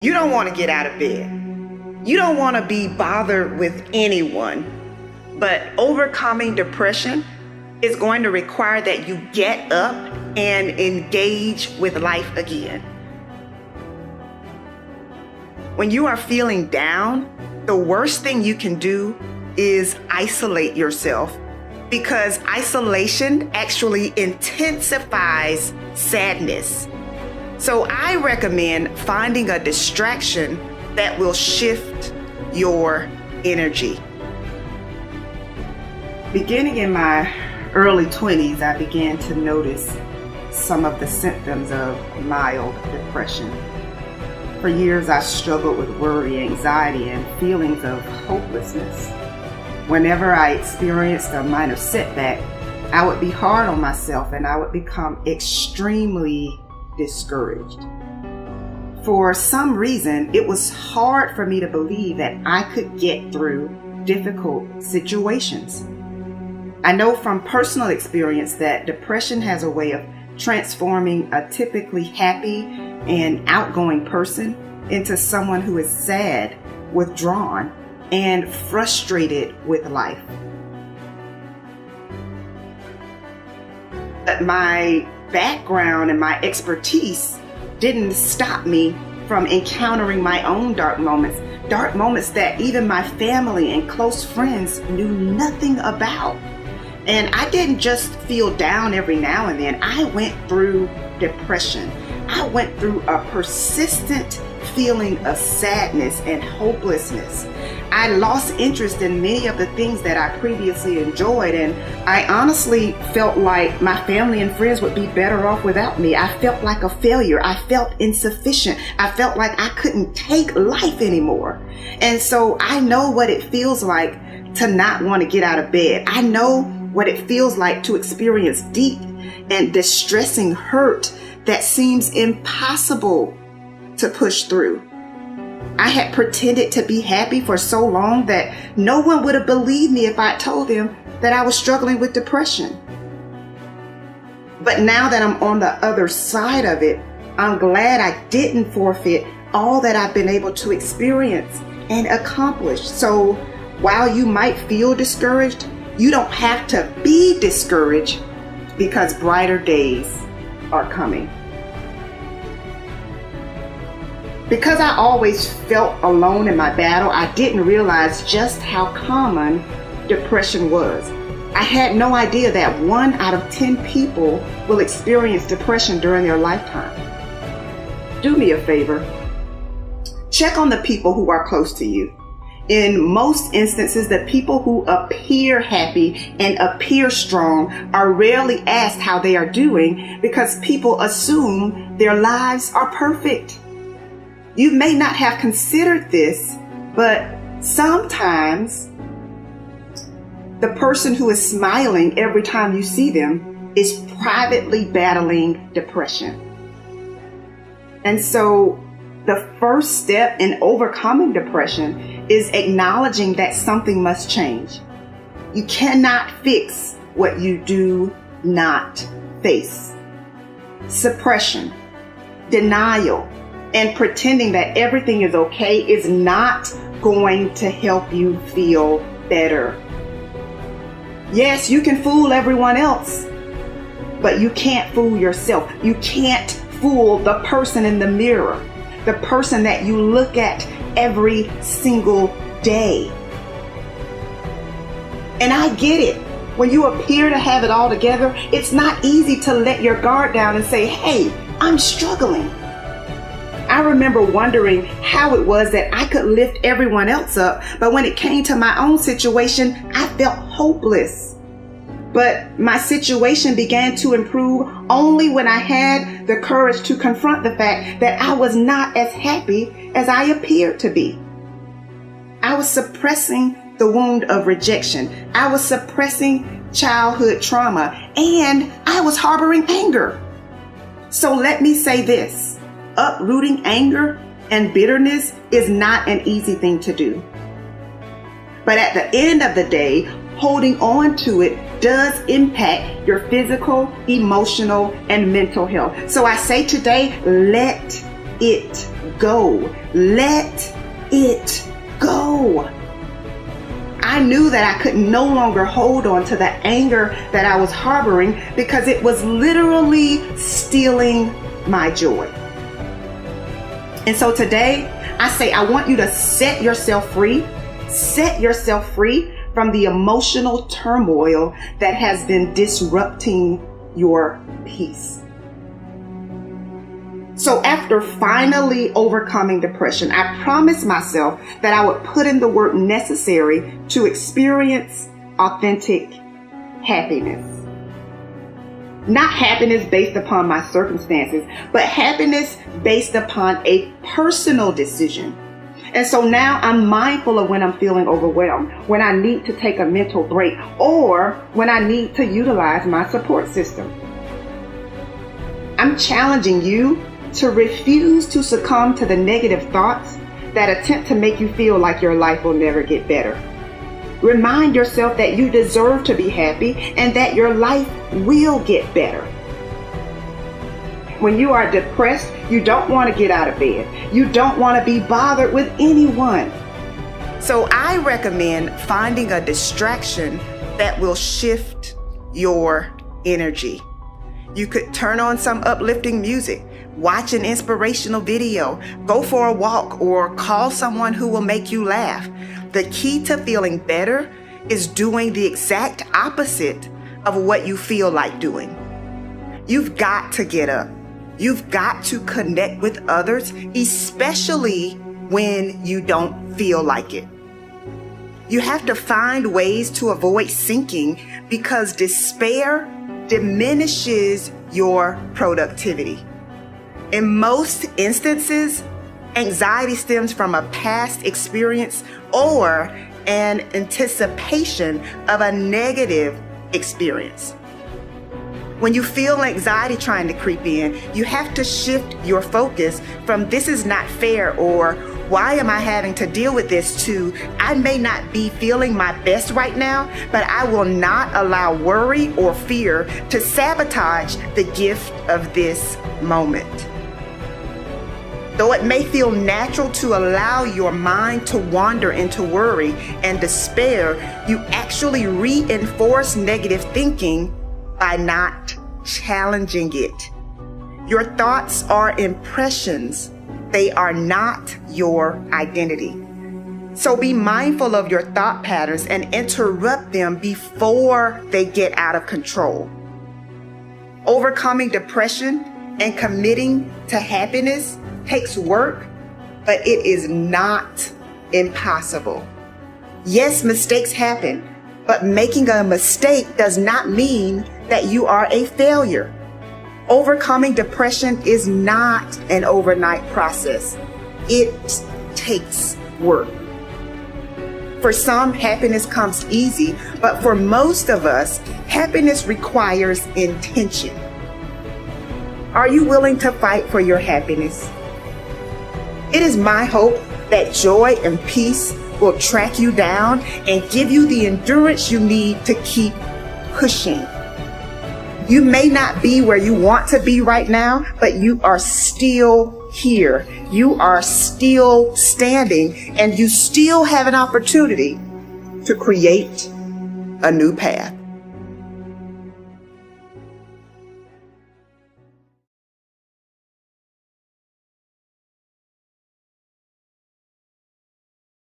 You don't want to get out of bed. You don't want to be bothered with anyone. But overcoming depression is going to require that you get up and engage with life again. When you are feeling down, the worst thing you can do is isolate yourself, because isolation actually intensifies sadness. So I recommend finding a distraction that will shift your energy. Beginning in my early 20s, I began to notice some of the symptoms of mild depression. For years, I struggled with worry, anxiety, and feelings of hopelessness. Whenever I experienced a minor setback, I would be hard on myself and I would become extremely discouraged. For some reason, it was hard for me to believe that I could get through difficult situations. I know from personal experience that depression has a way of transforming a typically happy and outgoing person into someone who is sad, withdrawn, and frustrated with life. But my background and my expertise didn't stop me from encountering my own dark moments that even my family and close friends knew nothing about. And I didn't just feel down every now and then. I went through depression. I went through a persistent feeling of sadness and hopelessness. I lost interest in many of the things that I previously enjoyed, and I honestly felt like my family and friends would be better off without me. I felt like a failure. I felt insufficient. I felt like I couldn't take life anymore. And so I know what it feels like to not want to get out of bed. I know what it feels like to experience deep and distressing hurt that seems impossible to push through. I had pretended to be happy for so long that no one would have believed me if I told them that I was struggling with depression. But now that I'm on the other side of it, I'm glad I didn't forfeit all that I've been able to experience and accomplish. So while you might feel discouraged, you don't have to be discouraged, because brighter days are coming. Because I always felt alone in my battle, I didn't realize just how common depression was. I had no idea that 1 out of 10 people will experience depression during their lifetime. Do me a favor. Check on the people who are close to you. In most instances, the people who appear happy and appear strong are rarely asked how they are doing, because people assume their lives are perfect. You may not have considered this, but sometimes the person who is smiling every time you see them is privately battling depression. And so the first step in overcoming depression is acknowledging that something must change. You cannot fix what you do not face. Suppression, denial, and pretending that everything is okay is not going to help you feel better. Yes, you can fool everyone else, but you can't fool yourself. You can't fool the person in the mirror, the person that you look at every single day. And I get it. When you appear to have it all together, it's not easy to let your guard down and say, hey, I'm struggling. I remember wondering how it was that I could lift everyone else up, but when it came to my own situation, I felt hopeless. But my situation began to improve only when I had the courage to confront the fact that I was not as happy as I appeared to be. I was suppressing the wound of rejection. I was suppressing childhood trauma, and I was harboring anger. So let me say this. Uprooting anger and bitterness is not an easy thing to do. But at the end of the day, holding on to it does impact your physical, emotional, and mental health. So I say today, let it go. Let it go. I knew that I could no longer hold on to the anger that I was harboring because it was literally stealing my joy. And so today, I say, I want you to set yourself free. Set yourself free from the emotional turmoil that has been disrupting your peace. So after finally overcoming depression, I promised myself that I would put in the work necessary to experience authentic happiness. Not happiness based upon my circumstances, but happiness based upon a personal decision. And so now I'm mindful of when I'm feeling overwhelmed, when I need to take a mental break, or when I need to utilize my support system. I'm challenging you to refuse to succumb to the negative thoughts that attempt to make you feel like your life will never get better. Remind yourself that you deserve to be happy and that your life will get better. When you are depressed, you don't want to get out of bed. You don't want to be bothered with anyone. So I recommend finding a distraction that will shift your energy. You could turn on some uplifting music, watch an inspirational video, go for a walk, or call someone who will make you laugh. The key to feeling better is doing the exact opposite of what you feel like doing. You've got to get up. You've got to connect with others, especially when you don't feel like it. You have to find ways to avoid sinking because despair diminishes your productivity. In most instances, anxiety stems from a past experience or an anticipation of a negative experience. When you feel anxiety trying to creep in, you have to shift your focus from "this is not fair" or "why am I having to deal with this" to "I may not be feeling my best right now, but I will not allow worry or fear to sabotage the gift of this moment." Though it may feel natural to allow your mind to wander into worry and despair, you actually reinforce negative thinking by not challenging it. Your thoughts are impressions. They are not your identity. So be mindful of your thought patterns and interrupt them before they get out of control. Overcoming depression and committing to happiness takes work, but it is not impossible. Yes, mistakes happen, but making a mistake does not mean that you are a failure. Overcoming depression is not an overnight process. It takes work. For some, happiness comes easy, but for most of us, happiness requires intention. Are you willing to fight for your happiness? It is my hope that joy and peace will track you down and give you the endurance you need to keep pushing. You may not be where you want to be right now, but you are still here. You are still standing, and you still have an opportunity to create a new path.